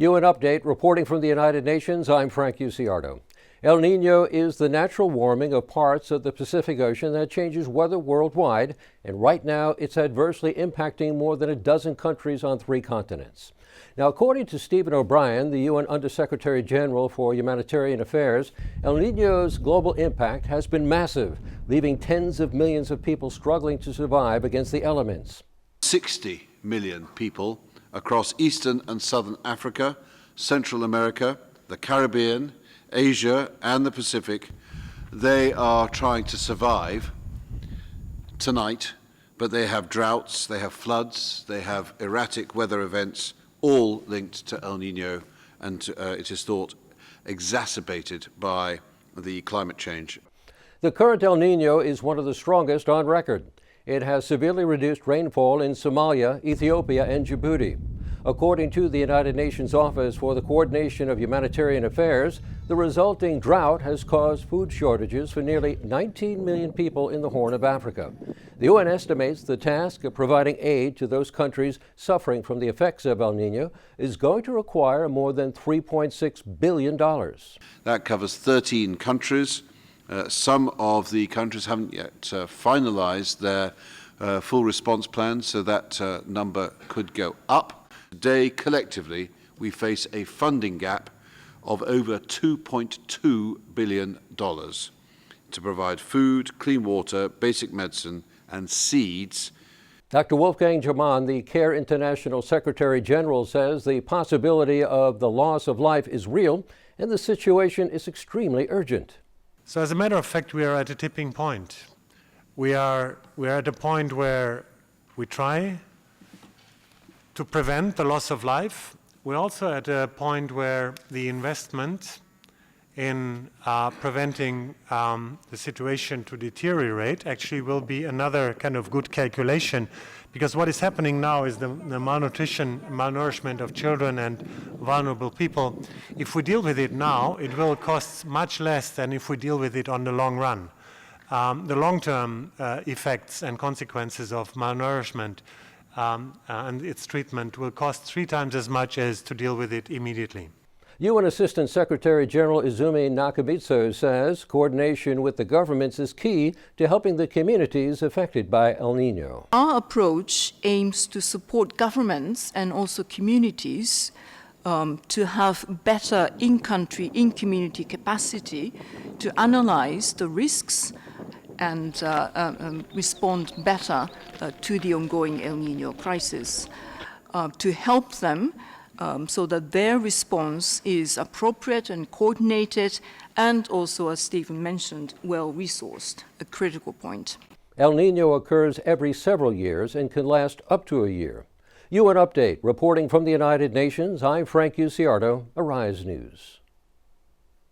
UN Update, reporting from the United Nations, I'm Frank Ucciardo. El Nino is the natural warming of parts of the Pacific Ocean that changes weather worldwide, and right now it's adversely impacting more than a dozen countries on 3 continents. Now, according to Stephen O'Brien, the UN Undersecretary General for Humanitarian Affairs, El Nino's global impact has been massive, leaving tens of millions of people struggling to survive against the elements. 60 million people across Eastern and Southern Africa, Central America, the Caribbean, Asia and the Pacific, they are trying to survive tonight, but they have droughts, they have floods, they have erratic weather events, all linked to El Nino, and it is thought exacerbated by the climate change. The current El Nino is one of the strongest on record. It has severely reduced rainfall in Somalia, Ethiopia, and Djibouti. According to the United Nations Office for the Coordination of Humanitarian Affairs, the resulting drought has caused food shortages for nearly 19 million people in the Horn of Africa. The UN estimates the task of providing aid to those countries suffering from the effects of El Nino is going to require more than $3.6 billion. That covers 13 countries. Some of the countries haven't yet finalized their full response plans, so that number could go up. Today, collectively, we face a funding gap of over $2.2 billion to provide food, clean water, basic medicine, and seeds. Dr. Wolfgang Germann, the CARE International Secretary General, says the possibility of the loss of life is real and the situation is extremely urgent. So as a matter of fact, we are at a tipping point. We are at a point where we try to prevent the loss of life. We're also at a point where the investment in preventing the situation to deteriorate actually will be another kind of good calculation, because what is happening now is the malnourishment of children and vulnerable people. If we deal with it now, it will cost much less than if we deal with it on the long run. The long-term effects and consequences of malnourishment and its treatment will cost 3 times as much as to deal with it immediately. UN Assistant Secretary General Izumi Nakamitsu says coordination with the governments is key to helping the communities affected by El Nino. Our approach aims to support governments and also communities to have better in-country, in-community capacity to analyze the risks and respond better to the ongoing El Nino crisis, to help them so that their response is appropriate and coordinated and also, as Stephen mentioned, well-resourced, a critical point. El Nino occurs every several years and can last up to a year. UN Update, reporting from the United Nations, I'm Frank Ucciardo, Arise News.